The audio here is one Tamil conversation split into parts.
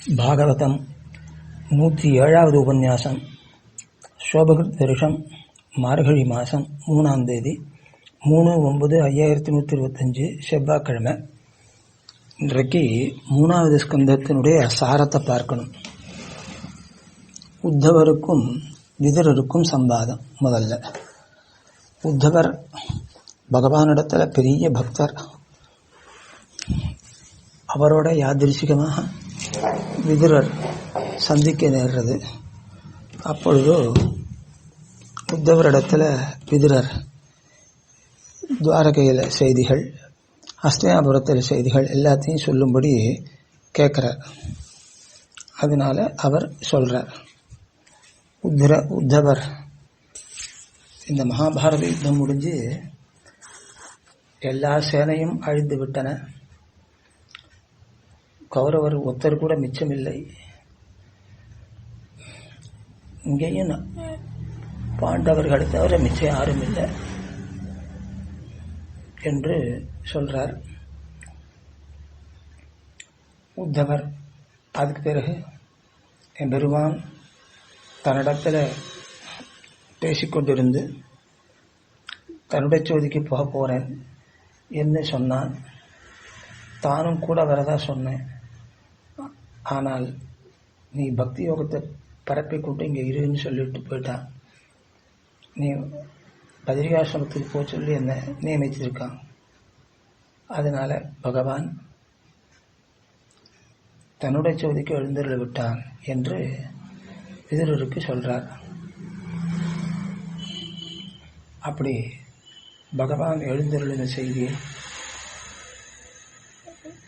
பாகவதம் 107வது உபன்யாசம். சோபகிருத் வருஷம் மார்கழி மாதம் 3ஆம் தேதி 3/9/5125 செவ்வாய்க்கிழமை. இன்றைக்கு 3வது ஸ்கந்தத்தினுடைய சாரத்தை பார்க்கணும். உத்தவருக்கும் விதுரருக்கும் சம்பாதம். முதல்ல உத்தவர் பகவானிடத்தில் பெரிய பக்தர். அவரோட யாதிருச்சிகமாக விதுரர் சந்திக்க நேர்றது. அப்பொழுது உத்தவரிடத்தில் விதுரர் துவாரகையில் செய்திகள், ஹஸ்தினாபுரத்தில் செய்திகள் எல்லாத்தையும் சொல்லும்படி கேட்குறார். அதனால் அவர் சொல்கிறார், உத்தவர் இந்த மகாபாரத யுத்தம் முடிஞ்சு எல்லா சேனையும் அழிந்து விட்டன. கௌரவர் ஒருத்தர் கூட மிச்சமில்லை. இங்கேயும் பாண்டவர்களை தவிர மிச்சம் யாரும் இல்லை என்று சொல்றார் உத்தவர். அதுக்கு பிறகு என் பெருமான் தன்னிடத்தில் பேசிக்கொண்டிருந்து தன்னுடைய சோதிக்கு போக போகிறேன் என்று சொன்னான். தானும் கூட வரதா சொன்னேன். ஆனால் நீ பக்தி யோகத்தை பரப்பிக்கொண்டு இங்கே இருன்னு சொல்லிட்டு போயிட்டான். நீ பத்ரிகாசிரமத்துக்கு போக சொல்லி என்னை நியமிச்சிருக்கான். அதனால் பகவான் தன்னுடைய சோதிக்கு எழுந்தருள விட்டான் என்று விதுரருக்கு சொல்கிறார். அப்படி பகவான் எழுந்தருளின செய்தியை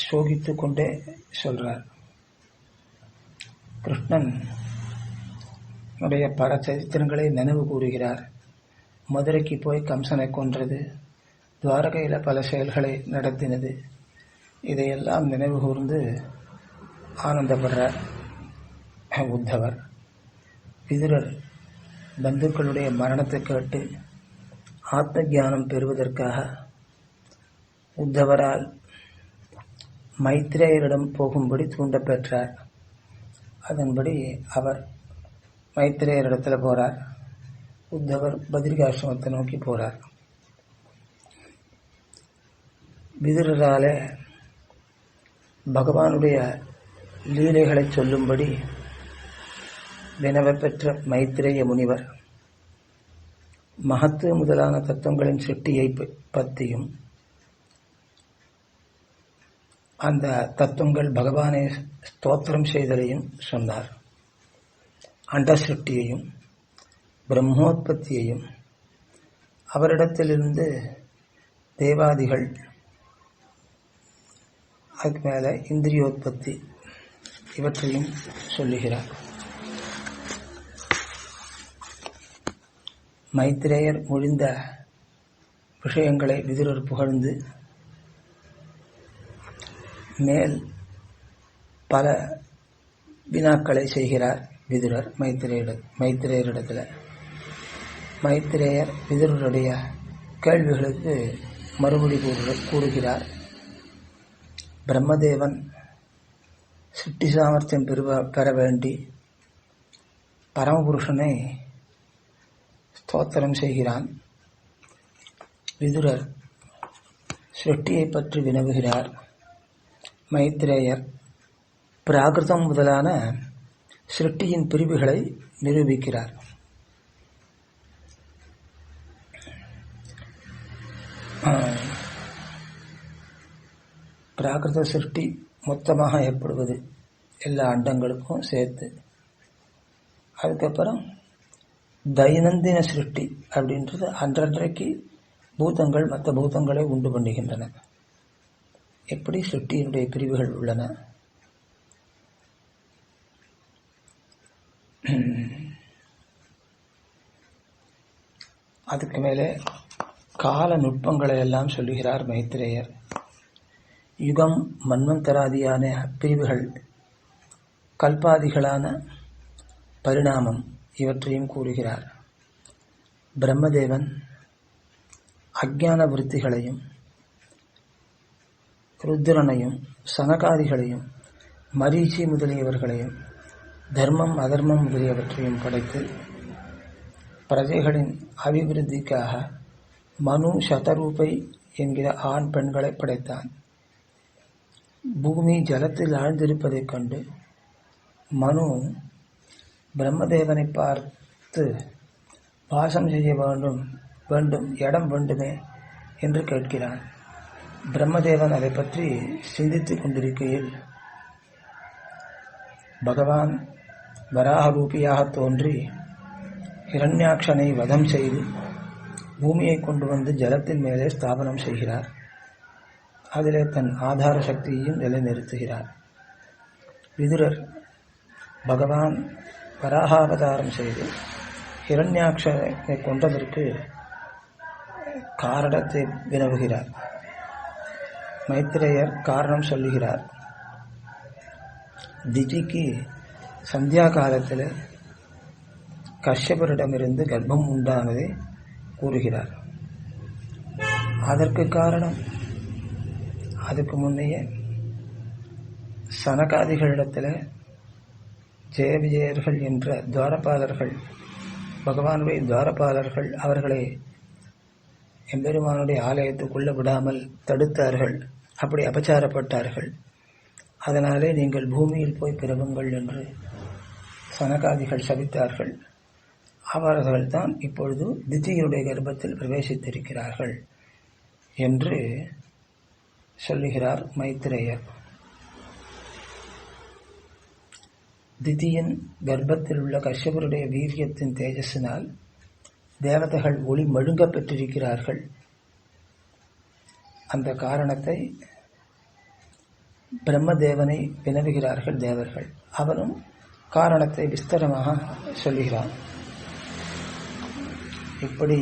சோகித்து கொண்டே சொல்றார். கிருஷ்ணன் உடைய பல சரித்திரங்களை நினைவு கூறுகிறார். மதுரைக்கு போய் கம்சனை கொன்றது, துவாரகையில் பல செயல்களை நடத்தினது, இதையெல்லாம் நினைவு கூர்ந்து ஆனந்தப்படுறார் உத்தவர். விதுரர் பந்துக்களுடைய மரணத்தை கேட்டு ஆத்ம ஞானம் பெறுவதற்காக உத்தவரால் மைத்ரேயரிடம் போகும்படி தூண்ட பெற்றார். அதன்படி அவர் மைத்ரேயரிடத்தில் போகிறார். உத்தவர் பத்ரிகாசிரமத்தை நோக்கி போகிறார். விதுரராலே பகவானுடைய லீலைகளை சொல்லும்படி வினவ பெற்ற மைத்ரேய முனிவர் மகத்து முதலான தத்துவங்களின் சிருஷ்டியை பற்றியும் அந்த தத்துவங்கள் பகவானை ஸ்தோத்திரம் செய்தலையும் சொன்னார். அண்ட சிருஷ்டியையும் பிரம்மோத்பத்தியையும் அவரிடத்திலிருந்து தேவாதிகள், அதுக்கு மேலே இந்திரியோத்பத்தி இவற்றையும் சொல்லுகிறார். மைத்ரேயர் மொழிந்த விஷயங்களை விதுரர் புகழ்ந்து மேல் பல வினாக்களை செய்கிறார் விதுரர் மைத்ரேயரிடத்தில். மைத்ரேயர் விதுரருடைய கேள்விகளுக்கு மறுமொழி கூறுகிறார். பிரம்மதேவன் சிருஷ்டி சாமர்த்தியம் பெற வேண்டி பரமபுருஷனை ஸ்தோத்திரம் செய்கிறான். விதுரர் சிருஷ்டியை பற்றி வினவுகிறார். மைத்ரேயர் பிராகிருதம் முதலான சிருஷ்டியின் பிரிவுகளை நிரூபிக்கிறார். பிராகிருத சிருஷ்டி மொத்தமாக ஏற்படுவது எல்லா அண்டங்களுக்கும் சேர்த்து. அதுக்கப்புறம் தைனந்தின சிருஷ்டி அப்படின்றது அன்றன்றைக்கு பூதங்கள் மற்ற பூதங்களை உண்டு பண்ணுகின்றன. எப்படி சிருஷ்டியினுடைய பிரிவுகள் உள்ளன. அதுக்கு மேலே கால நுட்பங்களை எல்லாம் சொல்லுகிறார் மைத்ரேயர். யுகம், மன்வந்தராதியான பிரிவுகள், கல்பாதிகளான பரிணாமம் இவற்றையும் கூறுகிறார். பிரம்மதேவன் அஞ்ஞான விருத்திகளையும் ருத்ரனையும் சனகாதிகளையும் மரீச்சி முதலியவர்களையும் தர்மம் அதர்மம் முதலியவற்றையும் படைத்து பிரஜைகளின் அபிவிருத்திக்காக மனு சதரூபை என்கிற ஆண் பெண்களை படைத்தான். பூமி ஜலத்தில் ஆழ்ந்திருப்பதைக் கண்டு மனு பிரம்மதேவனை பார்த்து வாசம் செய்ய வேண்டும் இடம் வேண்டுமே என்று கேட்கிறான். பிரம்மதேவன் அதை பற்றி சிந்தித்துக் கொண்டிருக்கையில் பகவான் வராகரூபியாக தோன்றி ஹிரண்யாக்ஷனை வதம் செய்து பூமியை கொண்டு வந்து ஜலத்தின் மேலே ஸ்தாபனம் செய்கிறார். அதிலே தன் ஆதார சக்தியையும் நிலைநிறுத்துகிறார். விதுரர் பகவான் வராகாவதாரம் செய்து ஹிரண்யாக்ஷனை கொன்றதற்கு காரணத்தை வினவுகிறார். மைத்ரேயர் காரணம் சொல்லுகிறார். திதிக்கு சந்தியா காலத்தில் கஷ்யபரிடமிருந்து கர்ப்பம் உண்டானதை கூறுகிறார். அதற்கு காரணம் அதுக்கு முன்னையே சனகாதிகளிடத்தில் ஜெய விஜயர்கள் என்ற துவாரபாலர்கள், பகவானுடைய துவாரபாலர்கள் அவர்களை எம்பெருமானுடைய ஆலயத்துக்குள்ள விடாமல் தடுத்தார்கள். அப்படி அபச்சாரப்பட்டார்கள். அதனாலே நீங்கள் பூமியில் போய் பிறவுங்கள் என்று சனகாதிகள் சபித்தார்கள். அவர்கள்தான் இப்பொழுது திதியுடைய கர்ப்பத்தில் பிரவேசித்திருக்கிறார்கள் என்று சொல்லுகிறார் மைத்ரேயர். திதியின் கர்ப்பத்தில் உள்ள கஷ்யபருடைய வீரியத்தின் தேஜஸினால் தேவதைகள் ஒளி மழுங்க பெற்றிருக்கிறார்கள். அந்த காரணத்தை பிரம்மதேவனை வினவுகிறார்கள் தேவர்கள். அவனும் காரணத்தை விஸ்தரமாக சொல்லுகிறான். இப்படி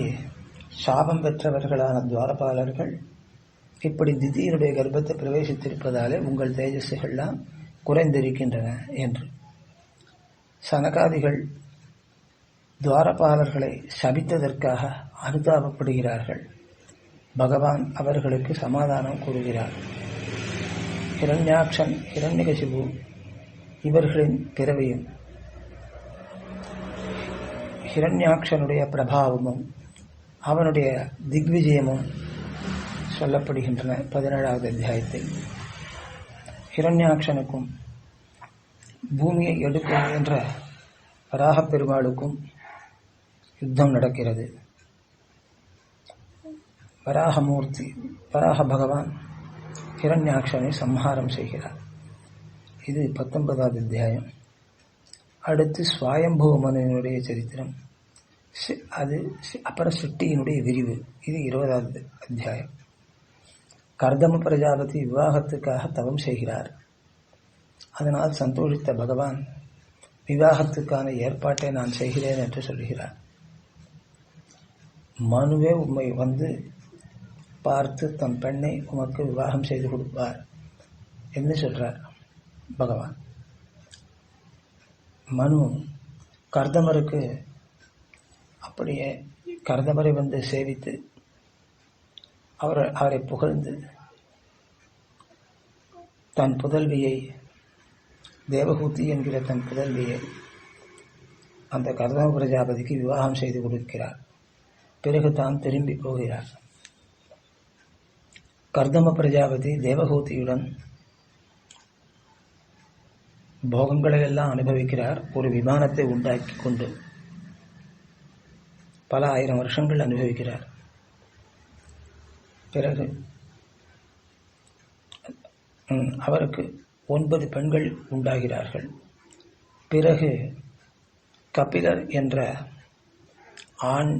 சாபம் பெற்றவர்களான துவாரபாலர்கள் இப்படி திதியினுடைய கர்ப்பத்தை பிரவேசித்திருப்பதாலே உங்கள் தேஜஸ்கள்லாம் குறைந்திருக்கின்றன என்று சனகாதிகள் துவாரபாலர்களை சபித்ததற்காக அனுதாபப்படுகிறார்கள். பகவான் அவர்களுக்கு சமாதானம் கூறுகிறார். ஹிரண்யாக்ஷன், ஹிரண்யகசிபு இவர்களின் பிறவியும் ஹிரண்யாக்ஷனுடைய பிரபாவமும் அவனுடைய திக்விஜயமும் சொல்லப்படுகின்றன 17வது அத்தியாயத்தில். ஹிரண்யாக்ஷனுக்கும் பூமியை எடுக்க முயன்ற வராகப் பெருமாளுக்கும் யுத்தம் நடக்கிறது. வராக பகவான் ஹிரண்யாக்ஷனை சம்ஹாரம் செய்கிறார். இது 19வது அத்தியாயம். அடுத்து ஸ்வயம்பூ மனுவினுடைய சரித்திரம், அது அப்புற சிட்டியினுடைய விரிவு. இது 20வது அத்தியாயம். கர்தம பிரஜாபதி விவாகத்துக்காக தவம் செய்கிறார். அதனால் சந்தோஷித்த பகவான் விவாகத்துக்கான ஏற்பாட்டை நான் செய்கிறேன் என்று சொல்கிறார். மனுவே உம்மை வந்து பார்த்து தம் பெண்ணை உமக்கு விவாகம் செய்து கொடுப்பார் என்று சொல்றார் பகவான். மனு கர்தமருக்கு அப்படியே கர்தமரை வந்து சேவித்து அவரை புகழ்ந்து தன் புதல்வியை, தேவகூதி என்கிற தன் புதல்வியை அந்த கர்தம பிரஜாபதிக்கு விவாகம் செய்து கொடுக்கிறார். பிறகு தான் திரும்பி போகிறார். கர்தம பிரஜாபதி தேவகூதியுடன் போகங்களை எல்லாம் அனுபவிக்கிறார். ஒரு விமானத்தை உண்டாக்கி கொண்டு பல 1000 வருஷங்கள் அனுபவிக்கிறார். பிறகு அவருக்கு 9 பெண்கள் உண்டாகிறார்கள். பிறகு கபிலர் என்ற ஆண்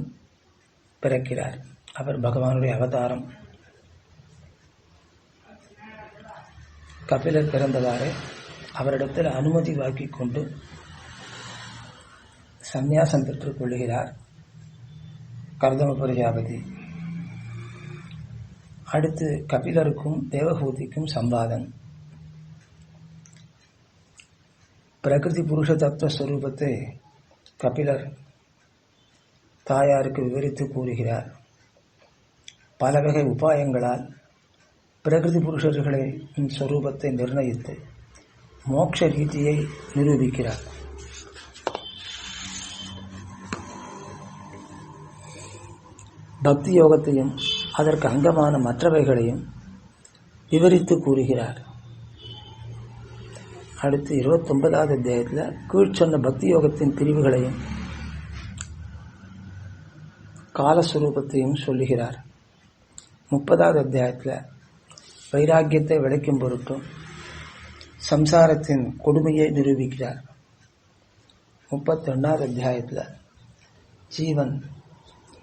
பிறக்கிறார். அவர் பகவானுடைய அவதாரம். கபிலர் பிறந்தவாறு அவரிடத்தில் அனுமதி வாங்கிக் கொண்டு சந்நியாசம் பெற்றுக் கொள்ளுகிறார் கர்தம பிரஜாபதி. அடுத்து கபிலருக்கும் தேவகூதிக்கும் சம்வாதம். பிரகிருதி புருஷ தத்துவ ஸ்வரூபத்தை கபிலர் தாயாருக்கு விவரித்து கூறுகிறார். பல வகை உபாயங்களால் பிரகிருதி புருஷர்களின் ஸ்வரூபத்தை நிர்ணயித்து மோட்ச ரீதியை நிரூபிக்கிறார். பக்தி யோகத்தையும் அதற்கு அங்கமான மற்றவைகளையும் விவரித்து கூறுகிறார். அடுத்து 29வது அத்தியாயத்தில் கீழ்ச்சொன்ன பக்தி யோகத்தின் பிரிவுகளையும் காலஸ்வரூபத்தையும் சொல்லுகிறார். 30வது அத்தியாயத்தில் வைராக்கியத்தை விளைக்கும் பொருட்டும் சம்சாரத்தின் கொடுமையை நிரூபிக்கிறார். 32வது அத்தியாயத்தில் ஜீவன்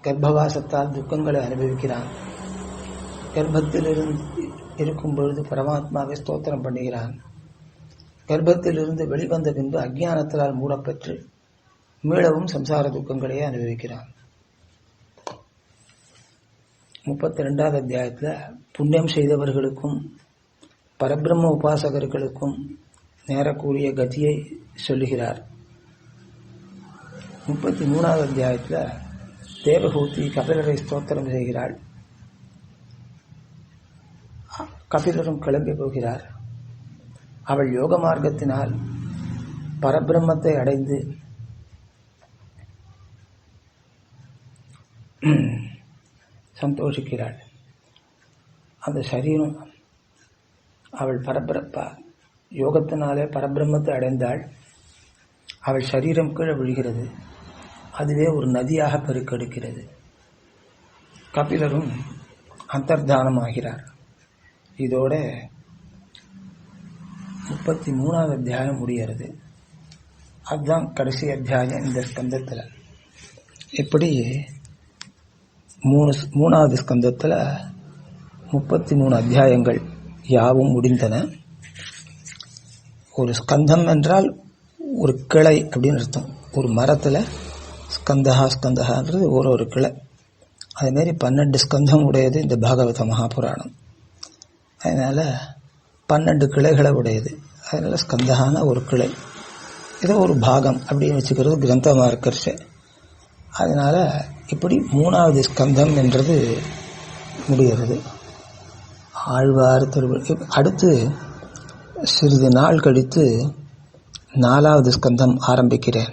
கர்ப்பவாசத்தால் துக்கங்களை அனுபவிக்கிறான். கர்ப்பத்திலிருந்து இருக்கும் பொழுது பரமாத்மாவை ஸ்தோத்திரம் பண்ணுகிறான். கர்ப்பத்திலிருந்து வெளிவந்த பின்பு அஞ்ஞானத்தால் மூடப்பெற்று மீளவும் சம்சார துக்கங்களையே அனுபவிக்கிறான். 32வது அத்தியாயத்தில் புண்ணியம் செய்தவர்களுக்கும் பரபிரம்ம உபாசகர்களுக்கும் நேரக்கூடிய கதியை சொல்லுகிறார். 33வது அத்தியாயத்தில் தேவகூதி கபிலரை ஸ்தோத்திரம் செய்கிறாள். கபிலரும் கிளம்பி போகிறார். அவள் யோக மார்க்கத்தினால் பரபிரம்மத்தை அடைந்து சந்தோஷிக்கிறாள். அந்த சரீரம் அவள் யோகத்தினாலே பரபிரம்மத்தை அடைந்தாள். அவள் சரீரம் கீழே விழுகிறது. அதுவே ஒரு நதியாக பெருக்கெடுக்கிறது. கபிலரும் அந்தர்தானமாகிறார். இதோட 33வது அத்தியாயம் முடிகிறது. அதுதான் கடைசி அத்தியாயம் இந்த ஸ்கந்தத்தில். இப்படி 3வது ஸ்கந்தத்தில் 33 அத்தியாயங்கள் யாவும் முடிந்தன. ஒரு ஸ்கந்தம் என்றால் ஒரு கிளை அப்படின்னு அர்த்தம். ஒரு மரத்தில் ஸ்கந்தகான்றது ஒரு கிளை. அதுமாரி 12 ஸ்கந்தம் உடையது இந்த பாகவத மகாபுராணம். அதனால் 12 கிளைகளை உடையது. அதனால் ஸ்கந்தகான ஒரு கிளை, ஏதோ ஒரு பாகம் அப்படின்னு வச்சுக்கிறது கிரந்தமாக இருக்கிறச்சு. அதனால் இப்படி 3வது ஸ்கந்தம் என்றது முடிகிறது. ஆழ்வார் திருவிழா. அடுத்து சிறிது நாள் கழித்து 4வது ஸ்கந்தம் ஆரம்பிக்கிறேன்.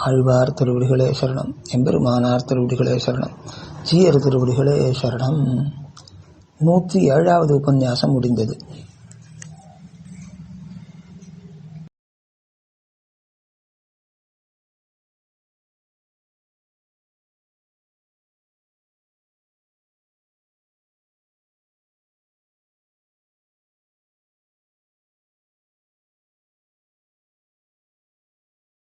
ஆழ்வார் திருவடிகளே சரணம், எம்பெருமானார் திருவடிகளே சரணம், ஜீயர் திருவடிகளே சரணம். 107வது உபன்யாசம் முடிந்தது.